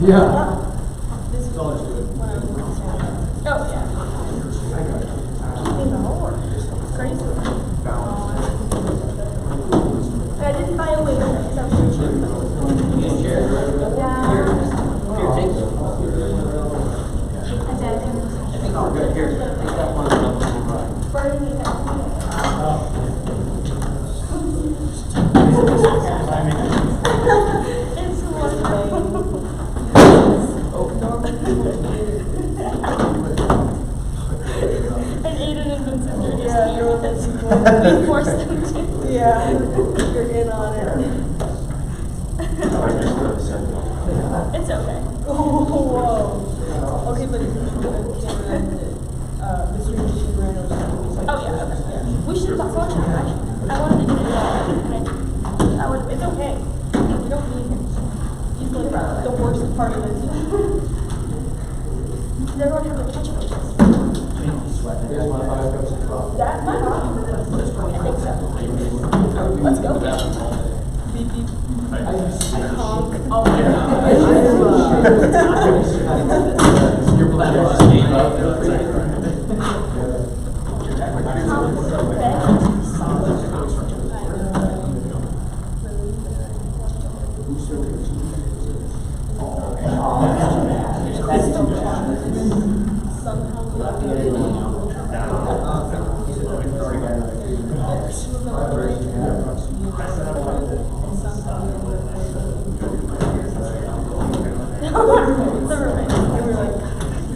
Yeah. This is always good. when I was in Australia. Oh, yeah. It's crazy. I didn't buy a wig because I was cheap. Yeah. It's wonderful. And Aiden has been such a hero with his we forced him to. Yeah, you're in on it. It's okay. Oh, whoa. Okay, but Mr. Machine Oh yeah, okay. We should talk about that. I wanted to get it out. It's okay. We don't need him. He's like the worst part of this. Does everyone have their ketchup dishes? That might not. I think so. Let's go. Beep, beep. Honk. Oh,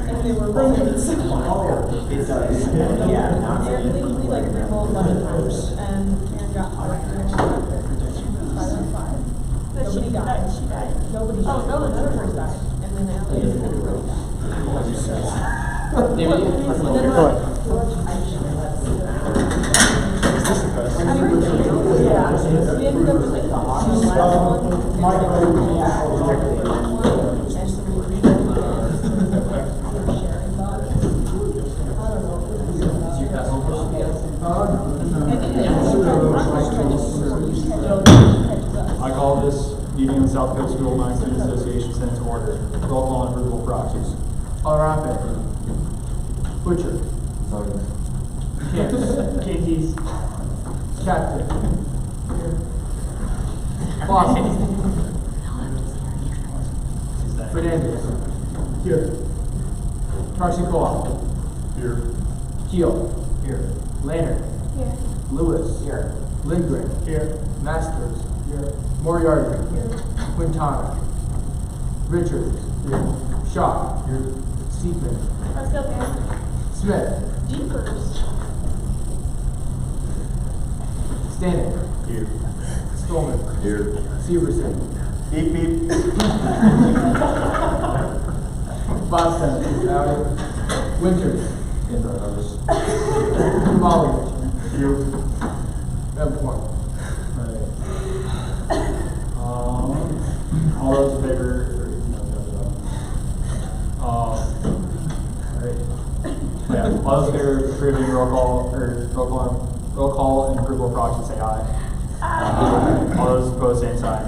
and they were roommates. Yeah, and we like rolled lemon times, and Karen got fired. 5 Nobody died. She died. Nobody. Oh, no, none of hers died, and then Allie really yeah, we ended up with like the last I call this meeting of South Coast School Mine Student Association Senate to order. Roll call and approval proxies. Alarape. Butcher. Camps. Keys. Captain. Boston. Fernandez. Here. Tarsikova. Here. Keel. Here. Lannert. Here. Lewis. Here. Lindgren. Here. Masters. Here. Moriarty. Here. Quintana. Richards. Here. Shaw. Here. Seaman. Let's go, Karen. Smith. Jeepers. Stanek. Here. Stolman. Here. Severson. Beep, beep. Boston. Howdy. Winters. Kamalovich. Here. Davenport. All those in favor? Yeah, all those in favor of approving roll call and approval of proxy, say aye. All those opposed, same sign.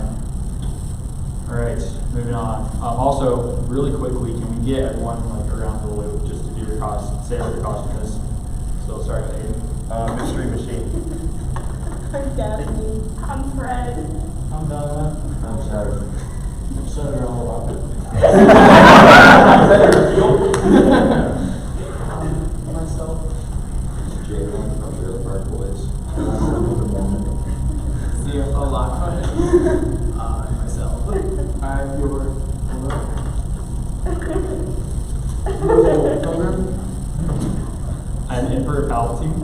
All right, moving on. Also, really quickly, can we get everyone like around the loop just to do your cost, say what your costume is? So we'll start with Aiden. Mystery machine. I'm Daphne. I'm Fred. I'm Donna. I'm Saturday. I'm Sutter all about Myself. Jalen from the Park Boys. CFO Lockhart. And myself. I'm Gilbert. I'm Emperor Palpatine.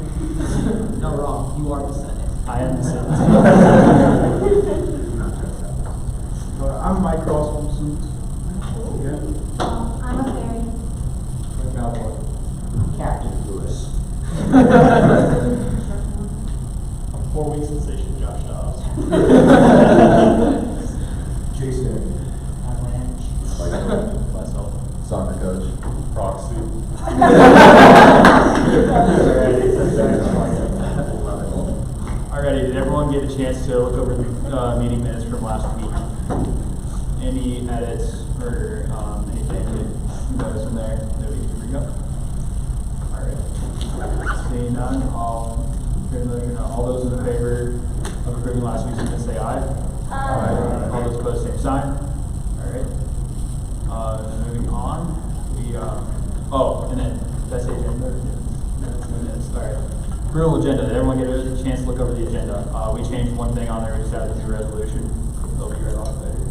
No, wrong. You are the Senate. I am the Senate. I'm Mike Cross from Suits. I'm a fairy. Cowboy. Captain Lewis. 4 weeks in station, Josh Dobbs. Jason. I'm Ranch. Myself. Soccer coach. Proxy. Alrighty, did everyone get a chance to look over the meeting minutes from last week? any edits or anything that you notice in there that we need to bring up? Alright. Seeing none, all those in favor of approving last week's minutes say aye. Aye. All those opposed, same sign. Alright. Then moving on, and then that's the agenda. Minutes. Alright. Approval agenda. Did everyone get a chance to look over the agenda? We changed one thing on there. We just added a new resolution. They'll be right off later.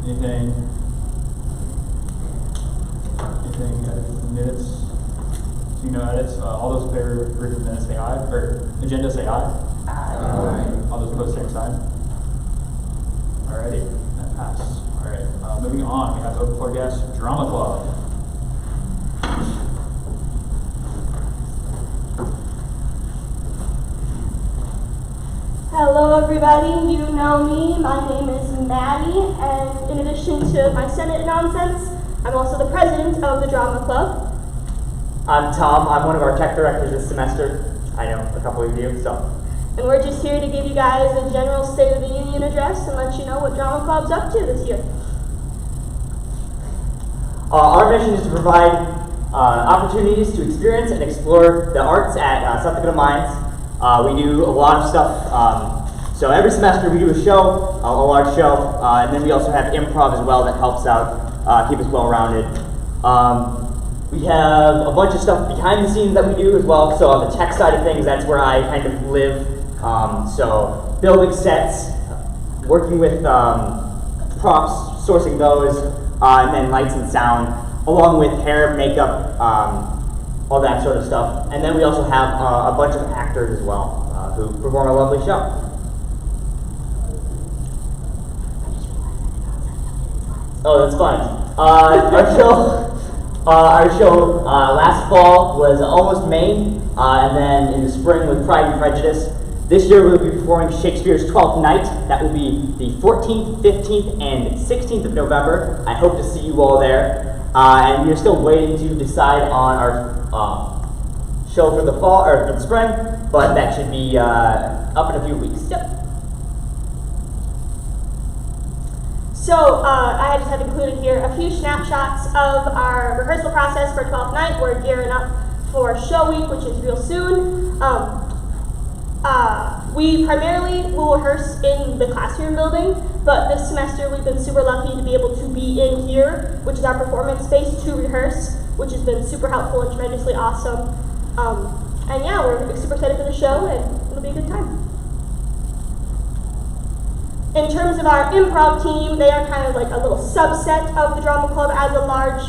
Anything edits in the minutes? See no edits. All those in favor of approving the minutes say aye. Or agenda say aye. Aye. All those opposed, same sign. Alrighty, that passed. Alright, moving on, we have open floor guests, Drama Club. Hello everybody, you know me, my name is Maddie, and in addition to my Senate nonsense, I'm also the president of the Drama Club. I'm Tom, I'm one of our tech directors this semester. I know a couple of you, so. And we're just here to give you guys a general State of the Union address and let you know what Drama Club's up to this year. Our mission is to provide opportunities to experience and explore the arts at South Dakota Mines. We do a lot of stuff. So every semester we do a show, a large show, and then we also have improv as well that helps out, keep us well-rounded. We have a bunch of stuff behind the scenes that we do as well. So on the tech side of things, that's where I kind of live. So building sets, working with props, sourcing those, and then lights and sound, along with hair, makeup, all that sort of stuff. And then we also have a bunch of actors as well who perform a lovely show. Oh, that's fun. Our show last fall was Almost Maine, and then in the spring with Pride and Prejudice. This year we'll be performing Shakespeare's Twelfth Night. That will be the 14th, 15th, and 16th of November. I hope to see you all there. And we're still waiting to decide on our show for the fall or for the spring, but that should be up in a few weeks. Yep. So I just have included here a few snapshots of our rehearsal process for 12th Night. We're gearing up for show week, which is real soon. We primarily will rehearse in the classroom building, but this semester we've been super lucky to be able to be in here, which is our performance space, to rehearse, which has been super helpful and tremendously awesome. And yeah, we're super excited for the show, and it'll be a good time. In terms of our improv team, they are kind of like a little subset of the Drama Club at large.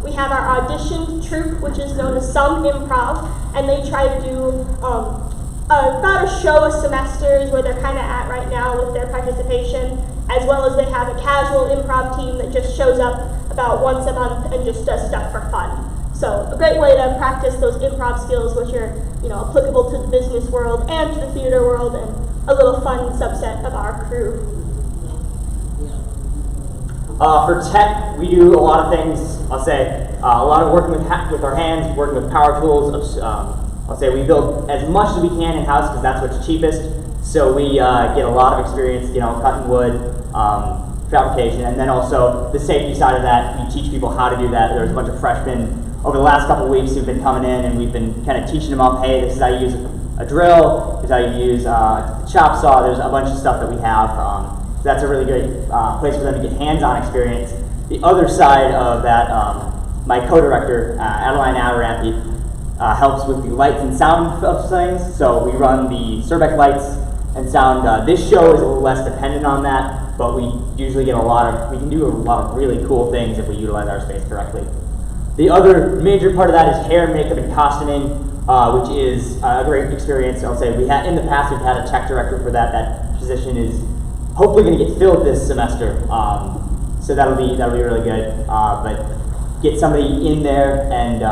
We have our auditioned troupe, which is known as Some Improv, and they try to do about a show a semester is where they're kind of at right now with their participation, as well as they have a casual improv team that just shows up about once a month and just does stuff for fun. So a great way to practice those improv skills, which are applicable to the business world and to the theater world, and a little fun subset of our crew. For tech, we do a lot of things. I'll say a lot of working with our hands, working with power tools. I'll say we build as much as we can in house because that's what's cheapest. So we get a lot of experience, cutting wood, fabrication, and then also the safety side of that. We teach people how to do that. There's a bunch of freshmen over the last couple of weeks who've been coming in, and we've been kind of teaching them up. Hey, this is how you use a drill. This is how you use a chop saw. There's a bunch of stuff that we have. So that's a really great place for them to get hands-on experience. The other side of that, my co-director, Adeline Amaranthi, helps with the lights and sound of things. So we run the Surbeck lights and sound. This show is a little less dependent on that, but we usually get we can do a lot of really cool things if we utilize our space correctly. The other major part of that is hair, makeup, and costuming, which is a great experience. I'll say in the past we've had a tech director for that. That position is hopefully going to get filled this semester, so that'll be really good. But get somebody in there and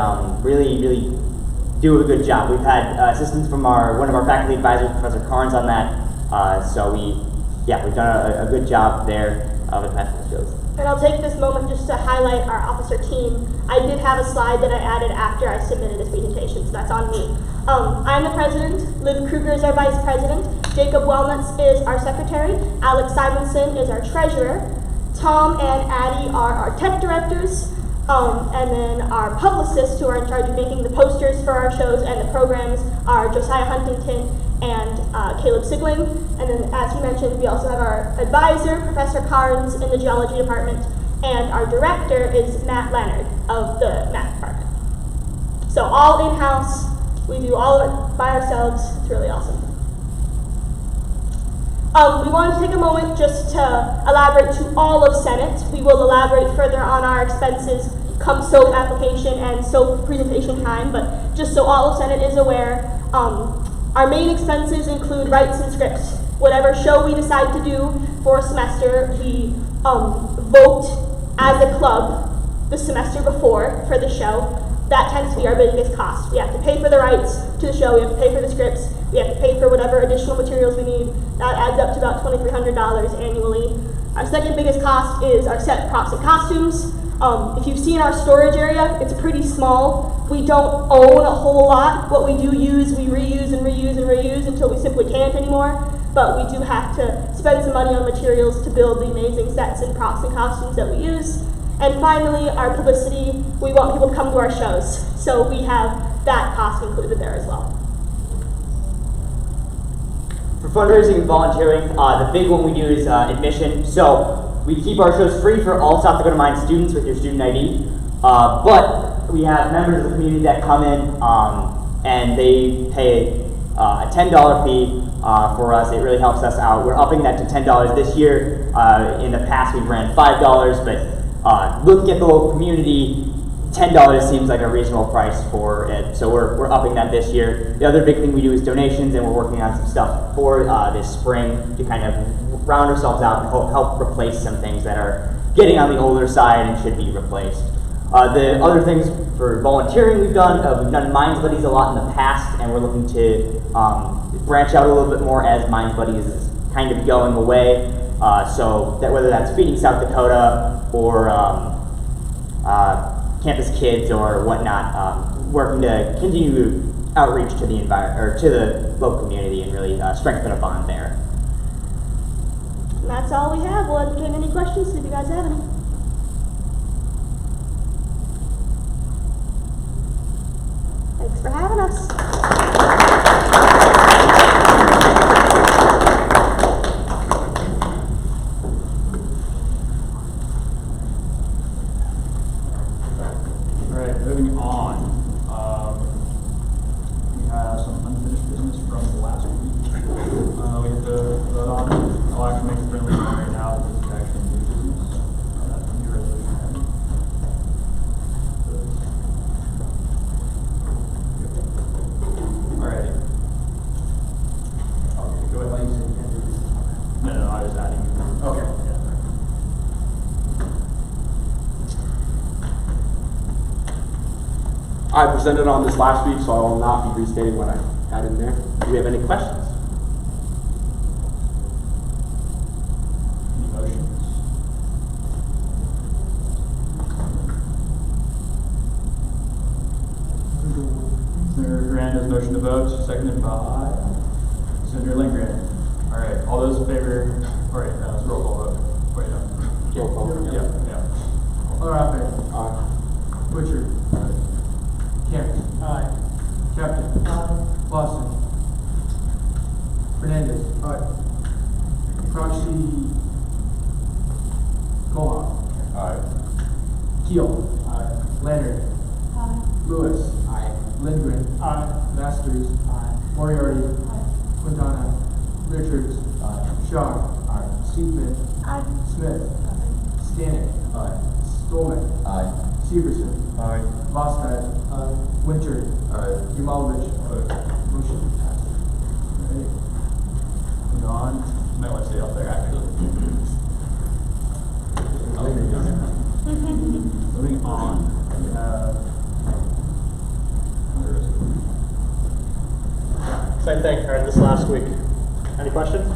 really do a good job. We've had assistance from one of our faculty advisors, Professor Carnes, on that. So we've done a good job there. of international shows. And I'll take this moment just to highlight our officer team. I did have a slide that I added after I submitted this presentation, so that's on me. I'm the president, Liv Kruger is our vice president, Jacob Wellnuts is our secretary, Alex Simonson is our treasurer, Tom and Addie are our tech directors, and then our publicists who are in charge of making the posters for our shows and the programs are Josiah Huntington and Caleb Sigling. And then, as he mentioned, we also have our advisor, Professor Carnes, in the geology department, and our director is Matt Leonard of the math department. So all in-house, we do all of it by ourselves. It's really awesome. We wanted to take a moment just to elaborate to all of Senate. We will elaborate further on our expenses come SOAP application and SOAP presentation time, but just so all of Senate is aware, our main expenses include rights and scripts. Whatever show we decide to do for a semester, we vote as a club the semester before for the show. That tends to be our biggest cost. We have to pay for the rights to the show, we have to pay for the scripts, we have to pay for whatever additional materials we need. That adds up to about $2,300 annually. Our second biggest cost is our set props and costumes. If you've seen our storage area, it's pretty small. We don't own a whole lot. What we do use, we reuse and reuse and reuse until we simply can't anymore. But we do have to spend some money on materials to build the amazing sets and props and costumes that we use. And finally, our publicity, we want people to come to our shows. So we have that cost included there as well. For fundraising and volunteering, the big one we do is admission. So we keep our shows free for all South Dakota Mines students with your student ID. But we have members of the community that come in and they pay a $10 fee for us. It really helps us out. We're upping that to $10 this year. In the past, we ran $5, but looking at the local community, $10 seems like a reasonable price for it, so we're upping that this year. The other big thing we do is donations, and we're working on some stuff for this spring to kind of round ourselves out and help replace some things that are getting on the older side and should be replaced. The other things for volunteering we've done Mines Buddies a lot in the past, and we're looking to branch out a little bit more as Mines Buddies is kind of going away. So that whether that's Feeding South Dakota or Campus Kids or whatnot, working to continue outreach to the environment or to the local community and really strengthen a bond there. And that's all we have. We'll entertain any questions if you guys have any. Thanks for having us. Alright, moving on. We have some unfinished business from the last week. We have to vote on. I'll actually make a friendly one right now. This is actually new business. New resolution. Alrighty. Go ahead, you said you can't do this. No, I was adding. Okay. Yeah. I presented on this last week, so I will not be restating what I had in there. Do we have any questions? Any motions? Senator Hernandez motion to vote, seconded by Senator Lindgren. All right, all those in favor, all right, let's roll call vote. Wait, no. Roll call. Yeah. Alarape. Aye. Butcher. Kemp. Aye. Captain. Aye. Lawson. Hernandez. Aye. Proxy. Koha. Aye. Keel. Aye. Leonard. Aye. Lewis. Aye. Lindgren. Aye. Masters. Aye. Moriarty. Quintana. Richards. Aye. Shaw. Aye. Seidman. Aye. Smith. Stanek. Aye. Stolman. Aye. Severson. Aye. Vostadt. Winter. Aye. Jamalevich. Motion passes. Alright. Moving on. Might want to stay up there actually. Moving on, we have. Where is it? Same thing, heard this last week. Any questions?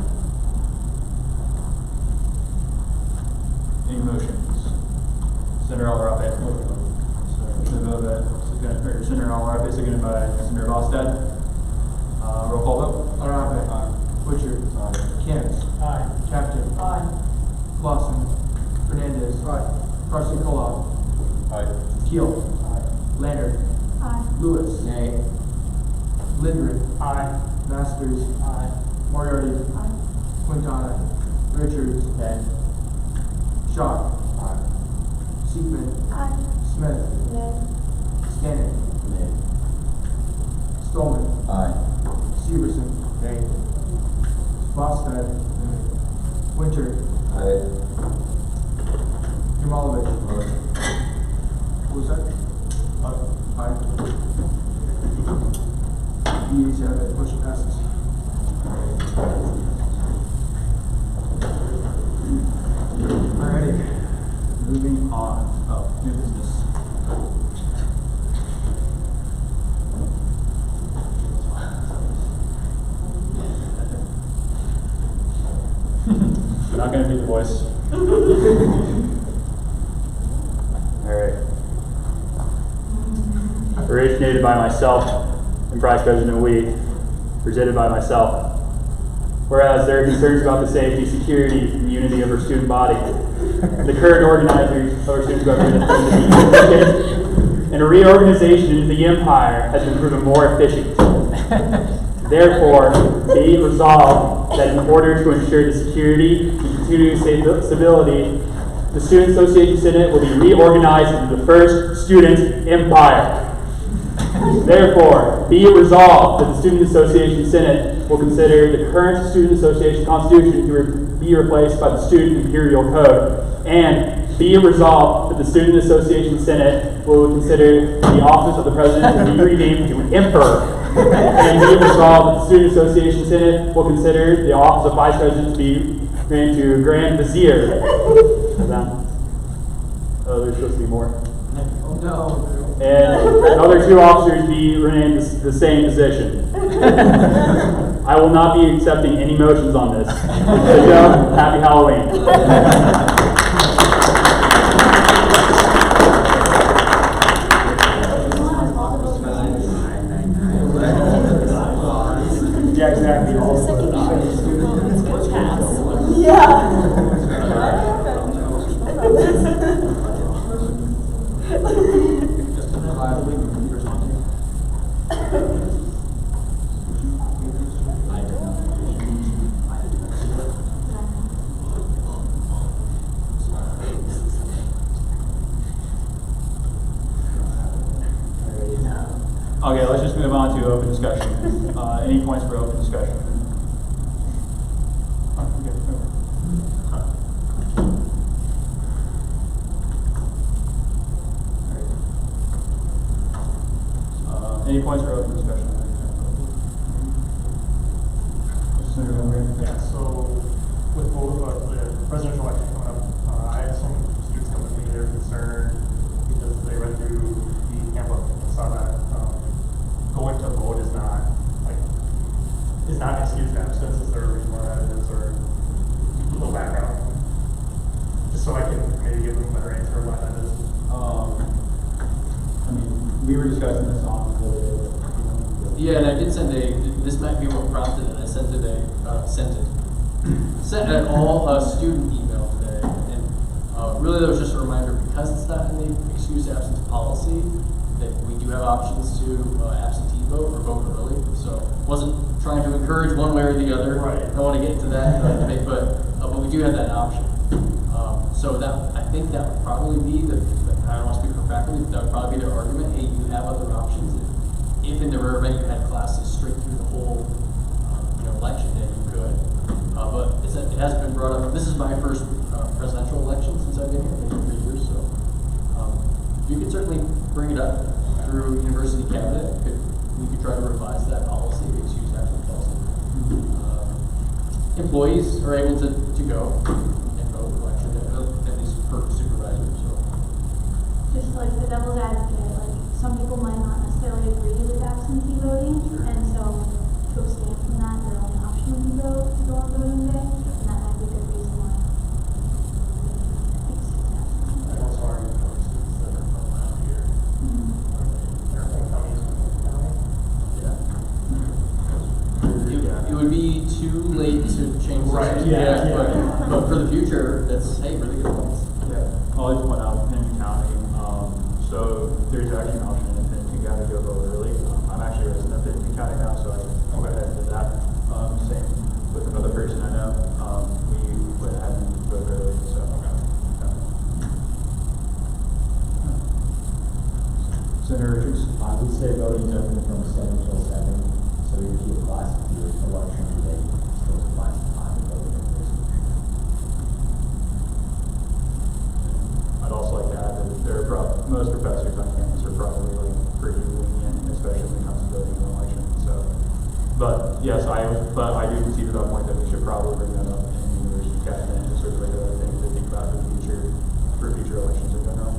Any motions? Senator Alarape. Senator Alarape, seconded by Senator Bostad. Roll call vote. Arabe. Butcher. Kent. Captain. Clausen. Fernandez. Parson Koloff. Keel. Leonard. Lewis. Nay. Lindgren. Masters. Moriarty. Quintana. Richards. Shaw. Seekman. Smith. Scannon. Stolman. Severson. Bostad. Winter. Jamalovich. What was that? Aye. The ayes have it, motion passes. Alrighty, Moving on. Oh, new business. Not gonna do the voice. Alright. Originated by myself and Vice President Wheat, presented by myself. Whereas there are concerns about the safety, security, and unity of our student body, the current organizers of our student government and a reorganization into the empire has been proven more efficient. Therefore, be it resolved that in order to ensure the security and continuing stability, the Student Association Senate will be reorganized into the first student empire. Therefore, be it resolved that the Student Association Senate will consider the current Student Association Constitution to be replaced by the Student Imperial Code. And be it resolved that the Student Association Senate will consider the office of the President to be renamed to an Emperor. And be it resolved that the Student Association Senate will consider the office of Vice President to be renamed to Grand Vizier. Oh, there's supposed to be more. No. And another two officers be renamed the same position. I will not be accepting any motions on this. So, Joe, happy Halloween. Yeah, exactly. Okay, let's just move on to open discussion. Any points for open discussion? Any points for open discussion? Yeah, so with both the presidential election coming up, I had some students come to me, they're concerned because they read through the handbook and saw that going to vote is not an excused absence. Is there a reason why that is, or a little background? Just so I can maybe give them a better answer why that is. I mean, we were discussing this on the Yeah, and I did send this might be what prompted it. I sent an all student email today. And really that was just a reminder, because it's not in the excused absence policy, that we do have options to absentee vote or vote early. So wasn't trying to encourage one way or the other. Right. I don't want to get into that debate, but we do have that option. So that I think that would probably be I don't want to speak for faculty, but that would probably be their argument. Hey, you have other options. If in the rare event you had classes straight through the whole election day, you could. But it hasn't been brought up. This is my first presidential election since I've been here, maybe 3 years. So you could certainly bring it up through university cabinet. We could try to revise that policy, the excused absence policy. Employees are able to go and vote election day, at least per supervisor. So just like the devil's advocate, like some people might not necessarily agree with absentee voting, and so to abstain from that, their only option would be to go on voting day, and that might be a good reason why Right, Yeah, yeah. but for the future, that's, hey, really good points. I'll just point out in county, so there's actually an option in Pennington County to go early. I'm actually a resident of Pennington County now, so I went ahead and did that. Same with another person I know. We went ahead and voted early, so. Senator Richards? I would say voting's open from 7 till 7, so if you apply to your election today, still apply to time to vote. I'd also like to add that most professors on campus are probably like pretty lenient, especially when it comes to voting in an election. So, but yes, I do concede to that point that we should probably bring that up in university cabinet and just sort of like other things to think about for future elections in general.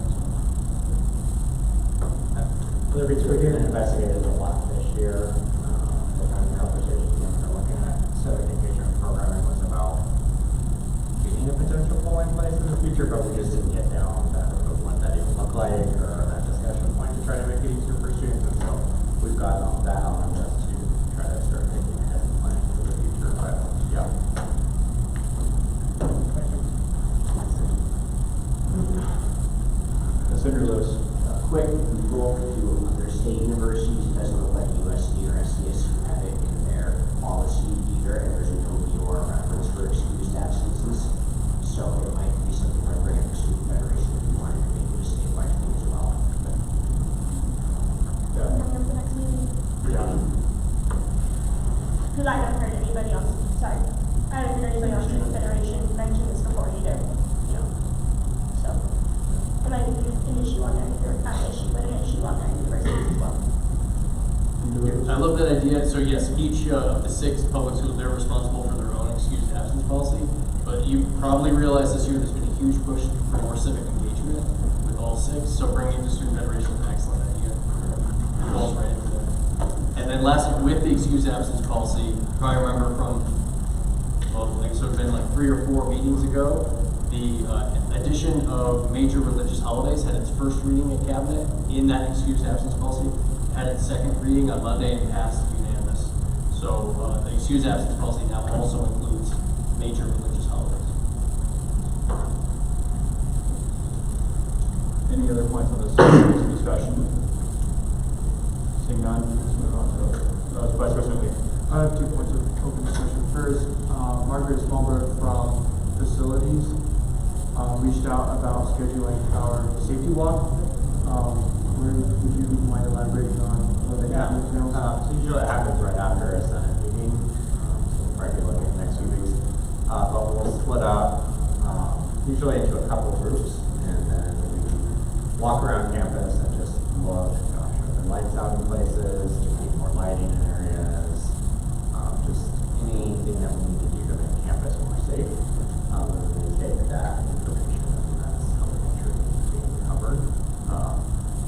We're doing investigated a lot this year. The kind of conversations we're looking at civic engagement programming was about being a potential polling place in the future, but we just didn't get down to what that even looked like or that discussion point to try to make it easier for students. And so we've got that on our list to try to start thinking ahead and planning for the future. But yeah. Senator Lewis. Quick Google to other state universities. It doesn't look like USC or SDSU have it in their policy either, and there's no or reference for excused absences. So it might be something like bringing up the Student Federation if you wanted to make it a statewide thing as well. Yeah. Bring up the next meeting. Yeah. Because I haven't heard anybody else, sorry, I haven't heard anybody else in the Federation mention this before either, you know, so. And I think there's an issue on there, or not an issue, but an issue on their universities as well. I love that idea. So yes, each of the 6 public schools, they're responsible for their own excused absence policy. But you probably realize this year there's been a huge push for more civic engagement with all 6. So bringing the Student Federation is an excellent idea. It falls right into there. And then lastly, with the excused absence policy, you probably remember from, well, like, so it's been like 3 or 4 meetings ago, the addition of major religious holidays had its first reading at cabinet in that excused absence policy, had its second reading on Monday and passed unanimous. So the excused absence policy now also includes major religious holidays. Any other points on this discussion? Seeing none, let's move on to Vice President Lee. I have 2 points of open discussion. First, Margaret Smallberg from Facilities reached out about scheduling our safety walk. Where would you mind elaborating on what the entails? So usually it happens right after a Senate meeting, so we'll probably be looking at the next few weeks. But we'll split up usually into a couple groups, and then we walk around campus and just look, are there lights out in places, do we need more lighting in areas, just anything that we need to do to make campus more safe. And then they take that information and that's how we make sure it's being covered.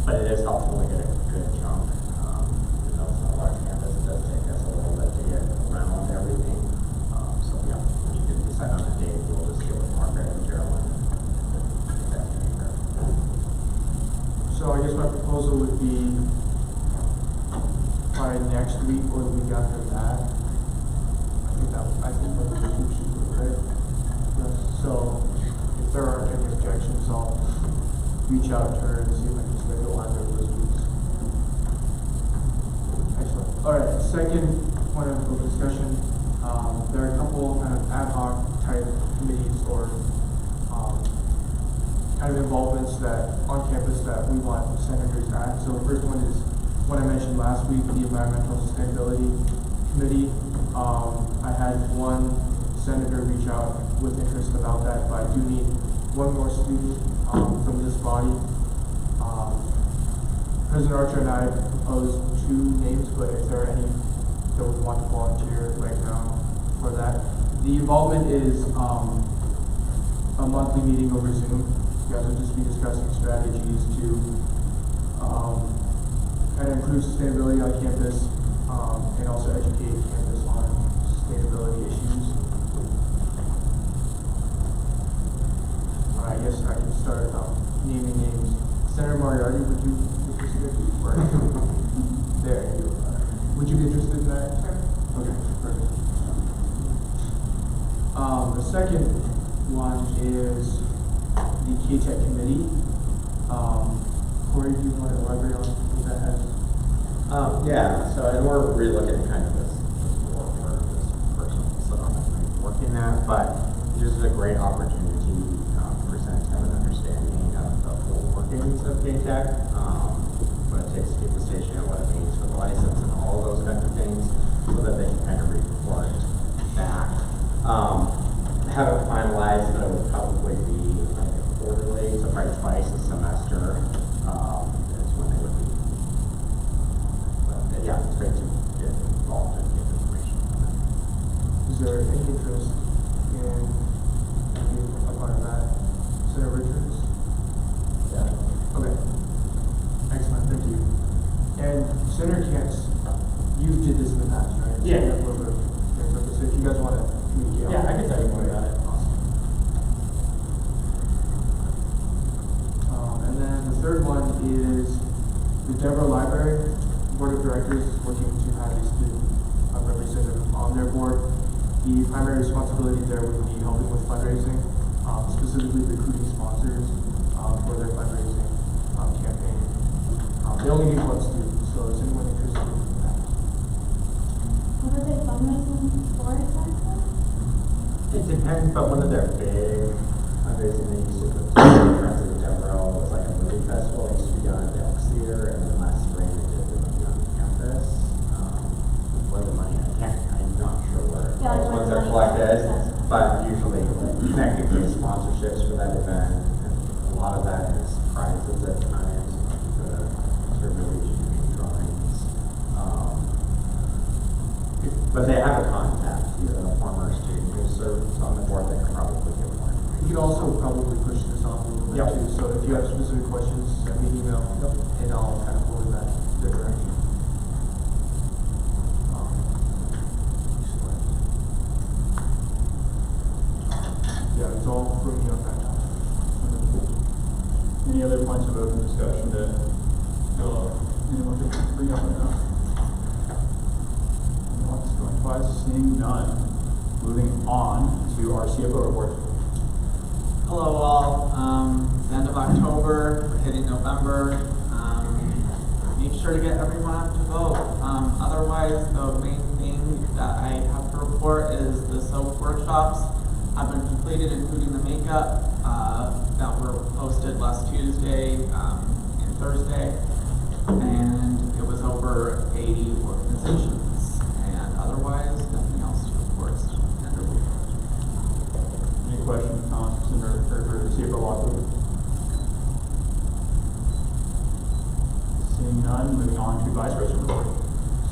But it is helpful to get a good chunk. Even though it's not a large campus, it does take us a little bit to get around everything. So yeah, you can decide on a date. We'll just get with Margaret and Geraldine. So I guess my proposal would be by next week or the week after that. I think that we should do it, right? Yes. So if there aren't any objections, I'll reach out to her and see if I can schedule either of those weeks. Excellent. All right. Second point of discussion. There are a couple kind of ad hoc type committees or kind of involvements that on campus that we want senators at. So the first one is what I mentioned last week, the Environmental Sustainability Committee. I had one senator reach out with interest about that, but I do need one more student from this body. President Archer and I proposed 2 names, but if there are any that would want to volunteer right now for that. The involvement is a monthly meeting over Zoom. You guys will just be discussing strategies to kind of improve sustainability on campus and also educate campus on sustainability issues. I guess I can start naming names. Senator Moriarty, would you be interested? There you are. Would you be interested in that? Sure. Okay, perfect. The second one is the K-Tech committee. Corey, do you want to elaborate on what that has? Yeah, so, and we're relooking kind of this board for this person that I'm working at, but this is a great opportunity to present him an understanding of the full workings of KTech, what it takes to keep the station, what it means for the license and all those kinds of things, so that they can kind of report back. Haven't finalized, but it would probably be like a quarterly, so probably twice a semester, is when they would be. But yeah, it's great to get involved and get information on that. Is there any interest in being a part of that? Senator Richards? Yeah. Okay. Excellent, thank you. And Senator Kentz, you did this in the past, right? Yeah. So you have a little bit of experience with this. If you guys want to communicate. Yeah, I can tell you more about it. Awesome. And then the third one is the Deborah Library Board of Directors is working to have a student representative on their board. The primary responsibility there would be helping with fundraising, specifically recruiting sponsors for their fundraising campaign. They only need one student, so is anyone interested in that? What are they fundraising for exactly? It depends, but one of their big fundraising they used to go to, Friends of Devereaux, was like a movie festival. It used to be done at the Elks Theater, and then last spring they did the movie on campus. For the money, I'm not sure where Yeah, those like ones are where the money collected, is. but usually connected with sponsorships for that event. And a lot of that is prizes at times, sort of really drawings. But they have a contact, either a former student who serves on the board that can probably give more information. You can also probably push this off a little bit Yep. too, so if you have specific questions, send me an email, and I'll kind of forward that their direction. Excellent. Yeah, it's all for me on that topic. Any other points of open discussion that anyone could bring up right now? What's going twice? Seeing none. Moving on to our CFO report. Hello all, the end of October, we're hitting November, make sure to get everyone out to vote. Otherwise, the main thing that I have to report is the soap workshops have been completed, including the makeup, that were posted last Tuesday, and Thursday, and it was over 80 organizations, and otherwise, nothing else to report. Any questions, comments, for CFO Lockwood? Seeing none, moving on to Vice President report.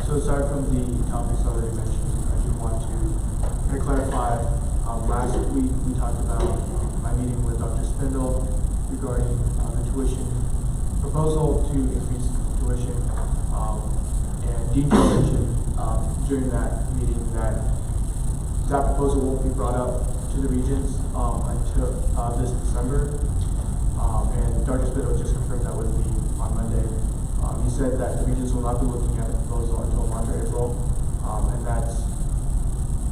So aside from the topics already mentioned, I do want to kind of clarify, last week we talked about my meeting with Dr. Spindle regarding the tuition proposal to increase tuition, and Dean mentioned during that meeting that proposal won't be brought up to the regions until this December, and Dr. Spindle just confirmed that with me on Monday. He said that the regions will not be looking at the proposal until March or April, and that's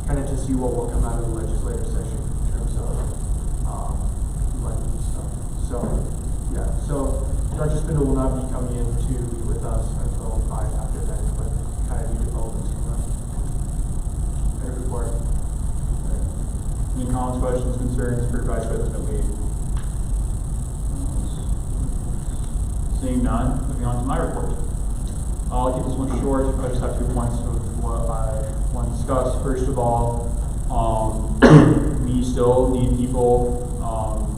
kind of to see what will come out of the legislative session in terms of budget and stuff. So, yeah, so Dr. Spindle will not be coming in to meet with us until after that, but kind of new developments from that report. Any comments, questions, concerns for Vice President Lee? Seeing none, moving on to my report. I'll keep this one short. I just have 2 points of what I want to discuss. First of all, we still need people on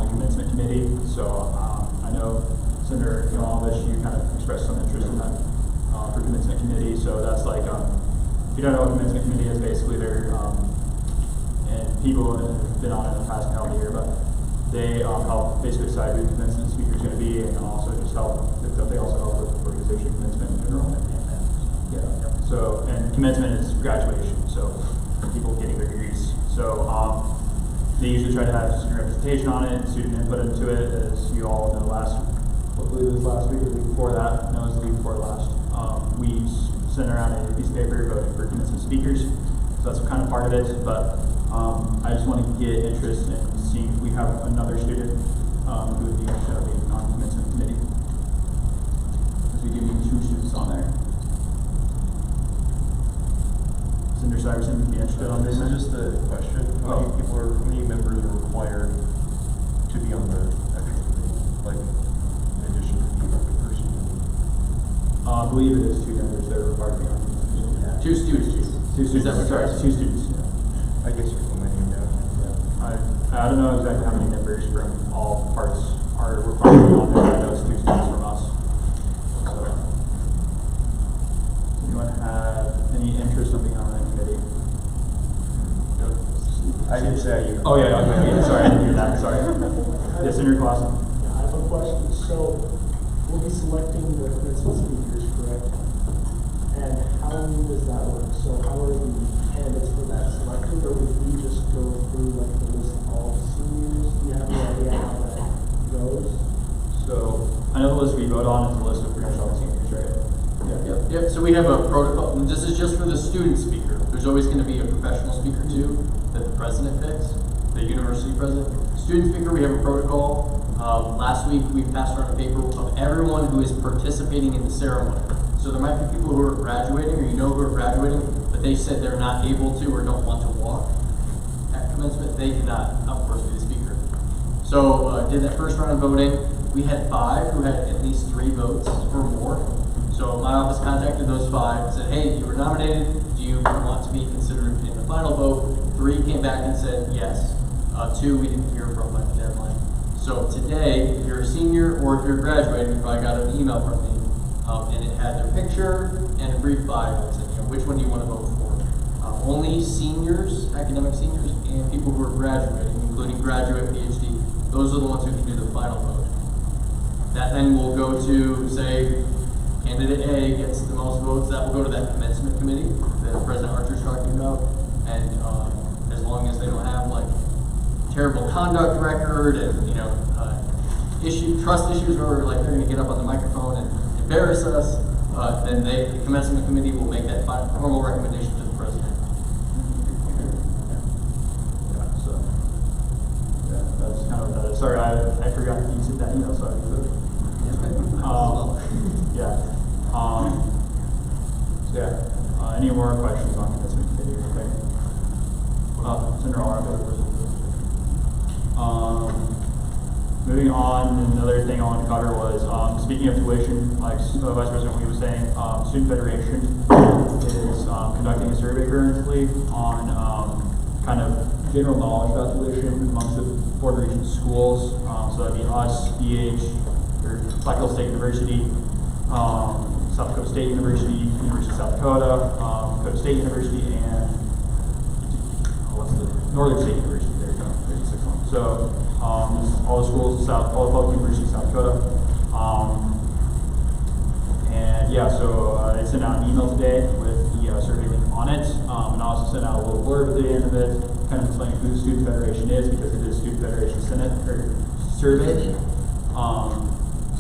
the commencement committee. So I know Senator Yovanovitch, you kind of expressed some interest in that for commencement committee. So that's like, if you don't know what commencement committee is, basically they're and people who have been on it in the past can help me here, but they help basically decide who the commencement speaker is going to be, and also just help. They also help with organization commencement in general. Yeah. So, and commencement is graduation, so people getting their degrees. So they usually try to have student representation on it, and student input into it. As you all know, hopefully it was last week or the week before that. No, it was the week before last. We sent around a piece of paper voting for commencement speakers. So that's kind of part of it, but I just want to get interest in seeing if we have another student who would be interested in being on commencement committee. Because we do need 2 students on there. Senator Syverson would be interested on this. This is just a question. How many members are required to be on the actual committee? Like, in addition to the person? I believe it is 2 members that are required to be on the committee. Yeah. 2 students. 2 students. Is that what Sorry, you're 2 students. Yeah. I guess you can put my name down. I don't know exactly how many members from all parts are required to be on there. I know it's 2 students from us. So, does anyone have any interest in being on that committee? I didn't say you. Oh yeah, okay. Sorry, I didn't hear that. Sorry. Yes, Senator Clausen. I have a question. So we'll be selecting the commencement speakers, correct? And how does that work? So how are the candidates for that selected, or would we just go through like the list of all seniors? Do you have any idea how that goes? So I know the list we vote on is the list of pretty much all the seniors, right? Yep. So we have a protocol, and this is just for the student speaker. There's always going to be a professional speaker too that the president picks, the university president. Student speaker, we have a protocol. Last week we passed around a paper of everyone who is participating in the ceremony. So there might be people who are graduating, or who are graduating, but they said they're not able to or don't want to walk at commencement. They cannot, of course, be the speaker. So did that first round of voting. We had 5 who had at least 3 votes or more. So my office contacted those 5 and said, hey, you were nominated. Do you want to be considered in the final vote? 3 came back and said yes. 2 we didn't hear from by the deadline. So today, if you're a senior or if you're graduating, you probably got an email from me, and it had their picture and a brief bio that said, which one do you want to vote for? Only seniors, academic seniors, and people who are graduating, including graduate, PhD, those are the ones who can do the final vote. That then will go to, say, candidate A gets the most votes. That will go to that commencement committee that President Archer's talking about. And as long as they don't have like terrible conduct record and trust issues where like they're going to get up on the microphone and embarrass us, then the commencement committee will make that formal recommendation to the president. That's kind of what that is. Sorry, I forgot that you sent that email. Sorry. Any more questions on commencement committee? Okay. Senator Allred. Moving on, another thing I wanted to cover was, speaking of tuition, like Vice President Wee was saying, Student Federation is conducting a survey currently on kind of general knowledge about tuition amongst the Board of Regents schools. So that'd be us, BH, or Black Hills State University, South Dakota State University, University of South Dakota, Dakota State University, and Northern State University. There you go, 36 one. So all the schools, all the public universities in South Dakota. And yeah, so I sent out an email today with the survey link on it, and I also sent out a little blurb at the end of it, kind of explaining who the Student Federation is, because it is Student Federation Senate or survey.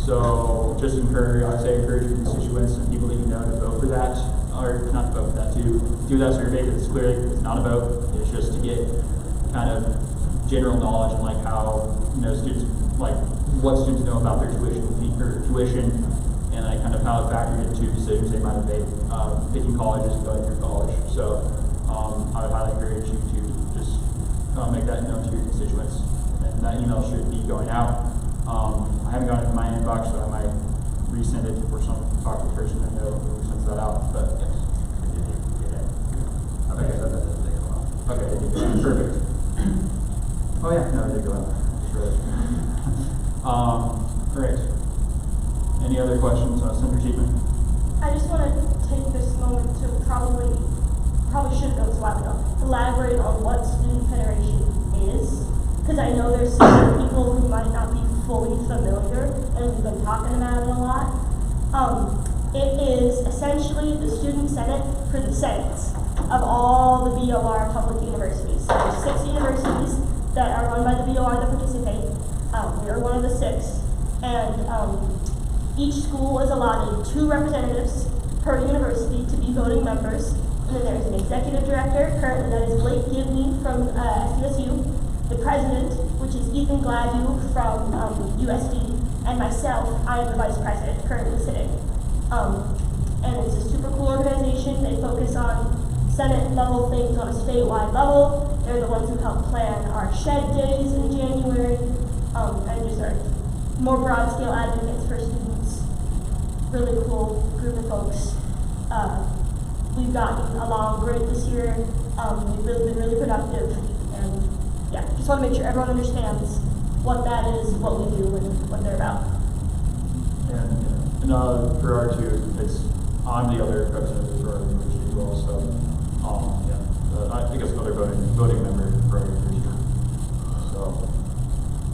So just encourage your constituents and people that you know to vote for that, or not to vote for that, to do that survey, because it's clearly it's not a vote. It's just to get kind of general knowledge on like how students, like what students know about their tuition, and like kind of how it factored into decisions they might have made picking colleges and going through college. So I would highly encourage you to just make that known to your constituents, and that email should be going out. I haven't gotten it in my inbox, so I might resend it for some talk to the person I know who sends that out. But yes, I did get it. Okay, so that doesn't take a while. Okay, it did go out. Perfect. Oh yeah, no, it did go out. Just read it. Great. Any other questions, Senator Cheatman? I just want to take this moment to probably should have done this a while ago, elaborate on what Student Federation is, because I know there's some people who might not be fully familiar, and we've been talking about it a lot. It is essentially the Student Senate for the Senates of all the BOR public universities. So there's 6 universities that are run by the BOR that participate. We are one of the 6, and each school is allotted 2 representatives per university to be voting members, and And then there's an executive director, currently that is Blake Gibney from SDSU, the president, which is Ethan Gladue from USD, and myself, I am the vice president, currently sitting. And it's a super cool organization. They focus on Senate level things on a statewide level. They're the ones who help plan our shed days in January, and just are more broad scale advocates for students. Really cool group of folks. We've gotten along great this year. We've been really productive, and yeah, just want to make sure everyone understands what that is, what we do, and what they're about. And for our two, I'm the other president of our university as well, so I think it's another voting member for our university. So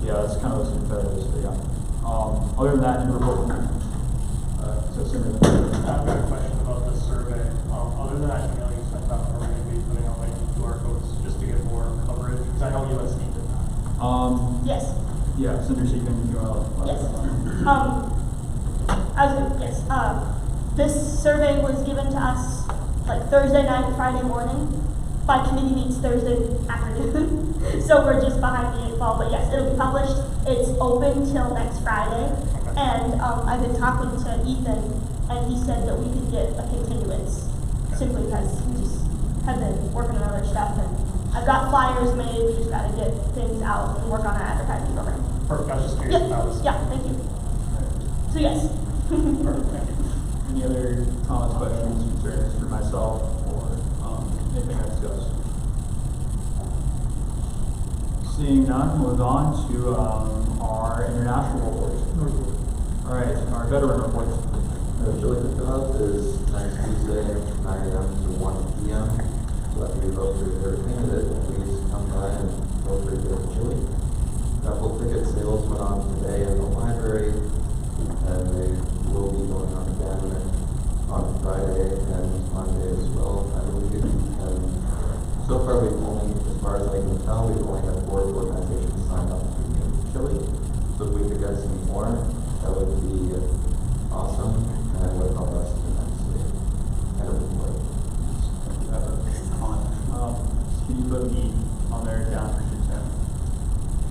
yeah, it's kind of those competitors, but yeah. Other than that, new report. So similar. I've got a question about this survey. Other than that email you sent out, are we going to be putting out like QR codes just to get more coverage? Because I know USC did that. Yes. Yeah, Senator Seacon, you want to Yes. This survey was given to us like Thursday night, Friday morning. By committee meets Thursday afternoon. So we're just behind the 8 ball, but yes, it'll be published. It's open till next Friday. And I've been talking to Ethan, and he said that we could get a continuance simply because we just have been working on other stuff. And I've got flyers made. We just got to get things out and work on our advertising program. Perfect. I was just curious if that was. Yeah, thank you. So yes. Perfect. Thank you. Any other comments, questions, concerns for myself or anything I discussed? Seeing none, we'll move on to our international report. All right, our veteran report. Chili cook-off is next Tuesday, 9 a.m. to 1 p.m. So after you vote for your candidate, please come by and vote for your chili. Raffle ticket sales went on today in the library, and they will be going on again on Friday and Monday as well. I believe. And so far, we've only, as far as I can tell, we've only had 4 organizations sign up to make chili. So if we could get some more, that would be awesome, and would help us immensely. Kind of important. Can you put me on there down for Tuesday?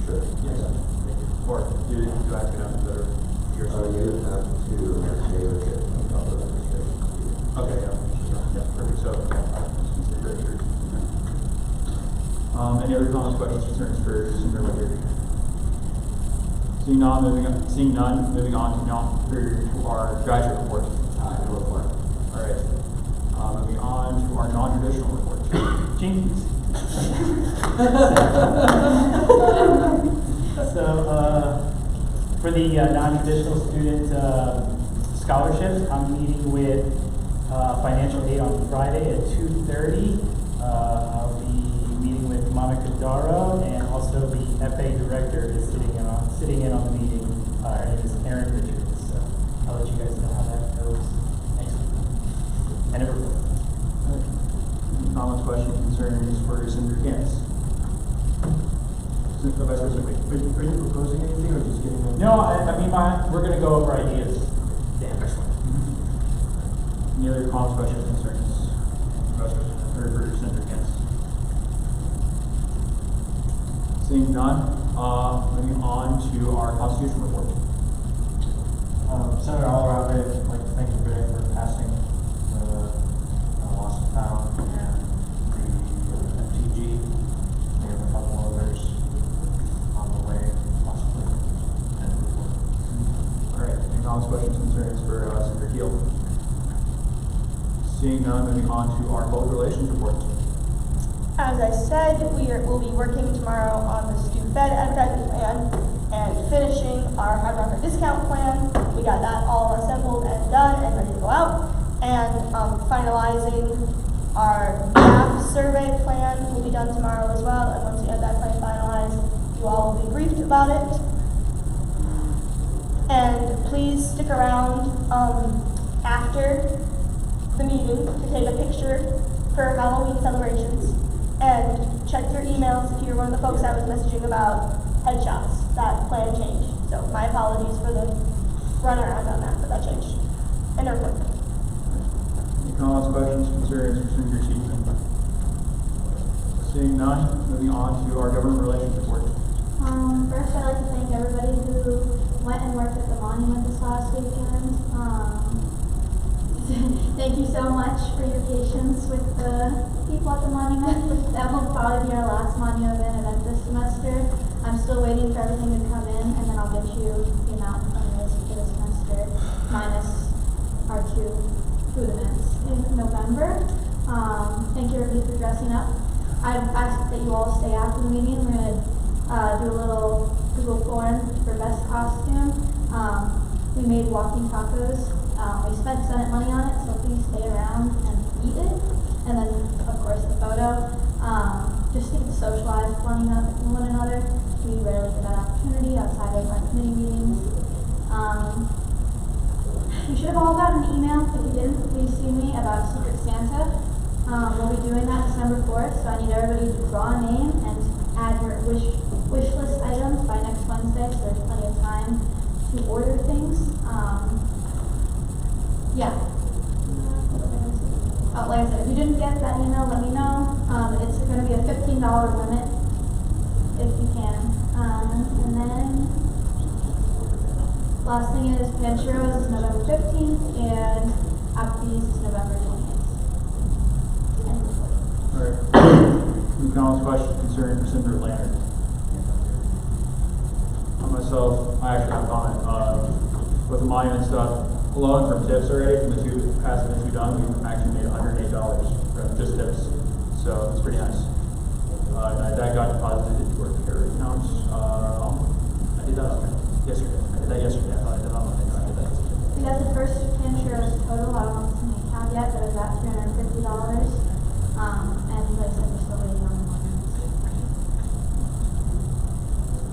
Sure. Yes. Thank you. Or do I have to know that are yours? You would have to stay with it and cover registration. Okay, yeah, perfect. So, any other comments, questions, concerns for Senator Whitaker? Seeing none, moving on to our graduate report. All right. Moving on to our non-traditional report. Jinkies. So, for the non-traditional student scholarships, I'm meeting with financial aid on Friday at 2:30. I'll be meeting with Monica Dara, and also the FA director is sitting in on the meeting. Her name is Erin Richards. So I'll let you guys know how that goes next week. And it reports. Comments, questions, concerns for Senator Gaines? Vice President Whitaker. Are you proposing anything or just getting them? No, I mean, we're going to go over ideas. Yeah, excellent. Any other comments, questions, concerns? For Senator Gaines? Seeing none, moving on to our Constitution report. Senator Alvarado, I'd like to thank you today for passing the Lost and Found and the MTG. We have a couple others on the way, possibly. All right, any comments, questions, concerns for Senator Keel? Seeing none, moving on to our public relations report. As I said, we'll be working tomorrow on the Stu Fed advertising plan and finishing our Hard Rocker discount plan. We got that all assembled and done and ready to go out. And finalizing our draft survey plan will be done tomorrow as well. And once we have that plan finalized, you all will be briefed about it. And please stick around after the meeting to take a picture for Halloween celebrations. And check your emails if you're one of the folks I was messaging about headshots. That plan changed. So my apologies for the runaround on that, but that changed. And report. Any Comments, questions, concerns for senior season? Seeing none, moving on to our government relations report. First, I'd like to thank everybody who went and worked at the monument this last weekend. Thank you so much for your patience with the people at the monument. That will probably be our last monument event this semester. I'm still waiting for everything to come in, and then I'll get you the amount from this for the semester, minus our two food events in November. Thank you everybody for dressing up. I'd ask that you all stay after the meeting. We're going to do a little Google form for best costume. We made walking tacos. We spent Senate money on it, so please stay around and eat it. And then, of course, the photo. Just to socialize with one another. We rarely get that opportunity outside of our committee meetings. You should have all gotten an email. If you didn't, please see me about Secret Santa. We'll be doing that December 4th, so I need everybody to draw a name and add your wish list items by next Wednesday, so there's plenty of time to order things. Yeah. Like I said, if you didn't get that email, let me know. It's going to be a $15 limit if you can. And then last thing is Pancheros is November 15th and Applebee's is November 28th. Alright. Any comments, questions, concerns for Senator Leonard? Myself, I actually have a comment. With the monument stuff, alone from tips already, from the two past events we've done, we've actually made $108 from just tips. So it's pretty nice. That got deposited into our care account. I did that yesterday. I did that yesterday. I thought I did that on Monday. I did that yesterday. We got the first Pancheros total. I don't know if it's in the account yet, but it was at $350. And like I said, we're still waiting on the monuments.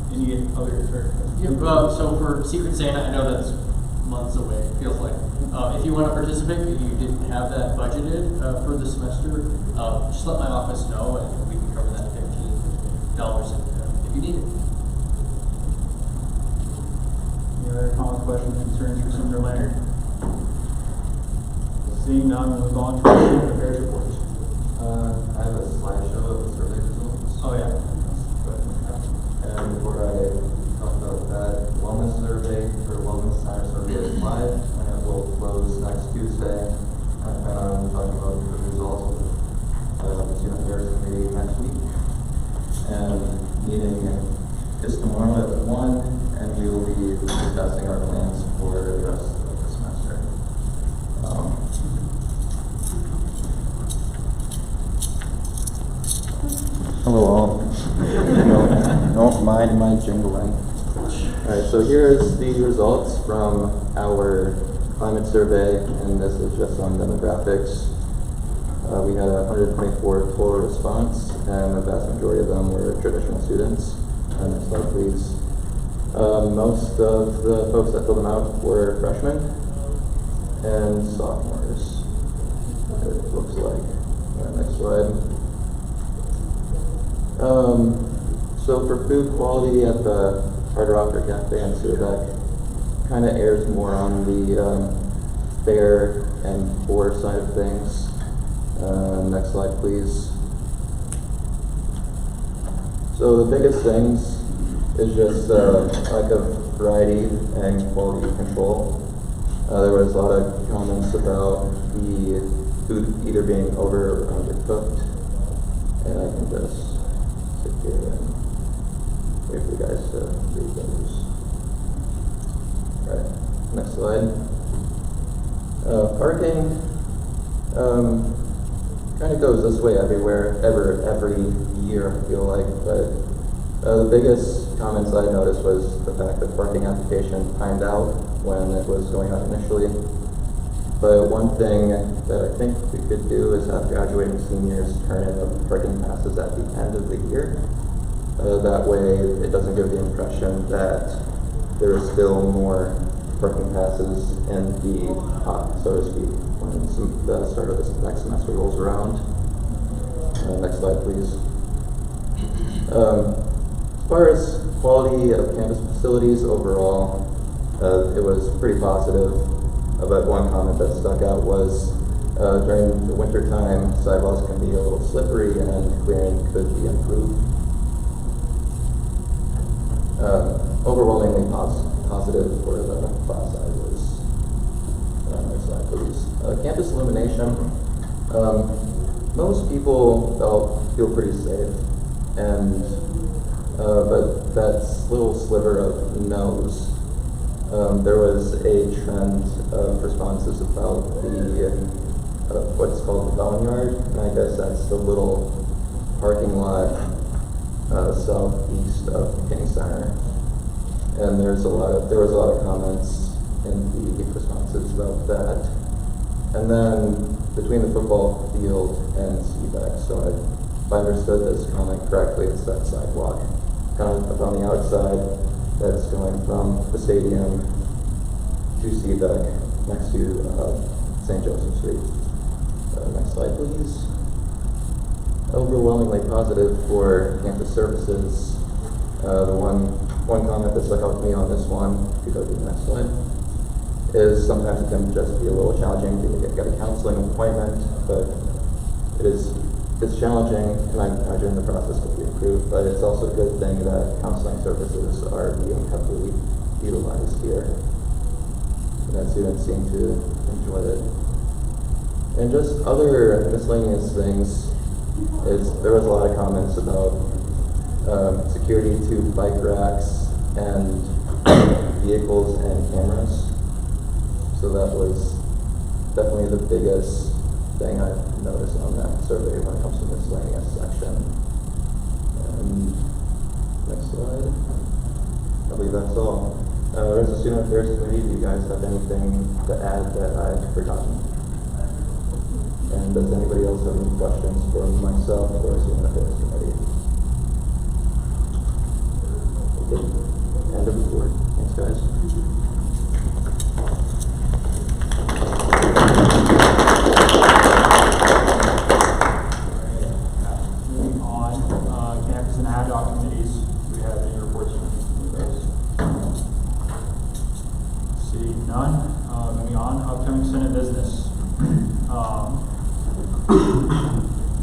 Any other? Yeah, so for Secret Santa, I know that's months away, it feels like. If you want to participate and you didn't have that budgeted for the semester, just let my office know and we can cover that $15 if you need it. Any other comments, questions, concerns for Senator Leonard? Seeing none, we'll move on to our student affairs report. I have a slideshow of the survey results. Oh yeah. And before I talk about that, wellness survey or wellness center survey is live, and it will close next Tuesday. I plan on talking about the results of the student affairs committee next week. And meeting is tomorrow at 1, and we will be discussing our plans for the rest of the semester. Hello all. Don't mind my jingling. Alright, so here's the results from our climate survey, and this is just on demographics. We had 124 total response, and the vast majority of them were traditional students. Next slide, please. Most of the folks that filled them out were freshmen and sophomores, it looks like. Next slide. So for food quality at the Hard Rocker Cafe in Sudac, kind of airs more on the fair and poor side of things. Next slide, please. So the biggest things is just lack of variety and quality control. There was a lot of comments about the food either being over or undercooked, and I can just sit here and wait for you guys to read those. Alright, next slide. Parking kind of goes this way every year, I feel like, but the biggest comments I noticed was the fact that parking application timed out when it was going out initially. But one thing that I think we could do is have graduating seniors turn in the parking passes at the end of the year. That way it doesn't give the impression that there is still more parking passes in the pot, so to speak, when the start of this next semester rolls around. Next slide, please. As far as quality of campus facilities overall, it was pretty positive. But one comment that stuck out was During the winter time, sidewalks can be a little slippery and clearing could be improved. Overwhelmingly positive for the class sizes. Next slide, please. Campus illumination. Most people feel pretty safe, and but that little sliver of no's. There was a trend of responses about the what's called the Boneyard, and I guess that's the little parking lot southeast of King Center. And there was a lot of comments in the responses about that. And then between the football field and CBEC, so if I understood this comment correctly, it's that sidewalk kind of up on the outside that's going from the stadium to CBEC next to St. Joseph Street. Next slide, please. Overwhelmingly positive for campus services. The one comment that stuck out to me on this one, if you go to the next slide, is sometimes it can just be a little challenging to get a counseling appointment, but it's challenging, and I imagine the process will be improved, but it's also a good thing that counseling services are being heavily utilized here, and that students seem to enjoy it. And just other miscellaneous things, there was a lot of comments about security to bike racks and vehicles and cameras. So that was definitely the biggest thing I've noticed on that survey when it comes to miscellaneous section. And next slide. I believe that's all. As a student affairs committee, do you guys have anything to add that I've forgotten? And does anybody else have any questions for myself or student affairs committee? Okay, end of report. Thanks, guys. Moving on, campus and ad hoc committees. Do we have any reports from those? Seeing none. Moving on, upcoming Senate business.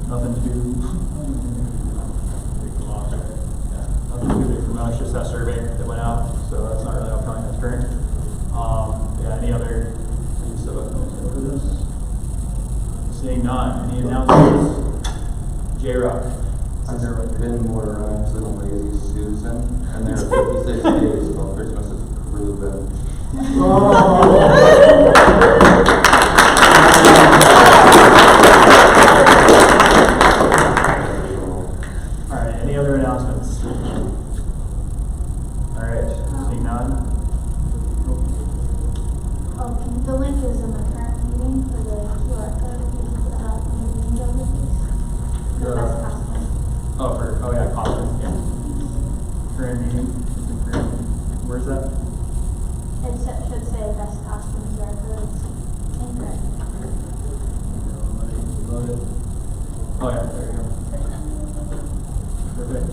Nothing too big from us, just that survey that went out, so that's not really upcoming, that's current. Yeah, any other things that for this? Seeing none, any announcements? J-Rock. I've been more rhymes than a lazy Susan, and there are 56 days until Christmas is proven. Alright, any other announcements? Alright, seeing none. The link is in the current meeting for the QR code. If you can put that up in the meeting over, please. The best costume. Oh yeah, conference, yeah. Current meeting, where's that? It should say best costume QR code. It's incorrect. Oh yeah, there you go. Perfect.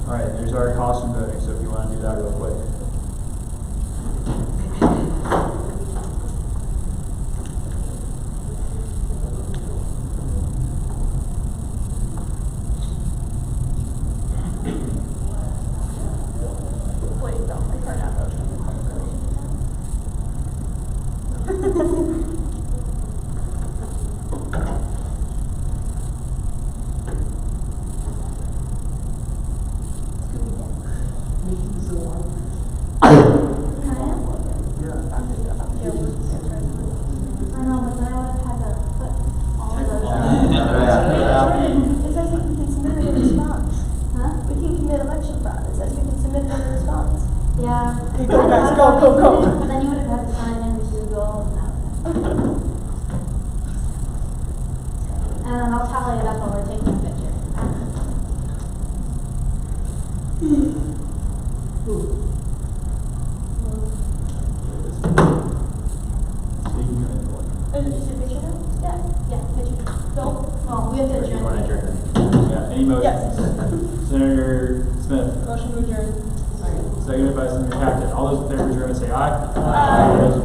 Alright, there's our costume voting, so if you want to do that real quick. Please don't make her not vote. I know, but then I would have had to put all of those. It says we can submit a response. Huh? We can commit election fraud. It says we can submit a response. Yeah. Okay, go, guys, go. But then you would have had to sign in with Google and that. And then I'll tally it up while we're taking a picture. Is it picture now? Yeah. Yeah, picture. Don't. Well, we have to Or do you want to adjourn. adjourn? Yeah, any motions? Yes. Senator Smith. Motion to adjourn. Seconded by Senator Captain. All those in favor of adjournment say aye. Aye. Those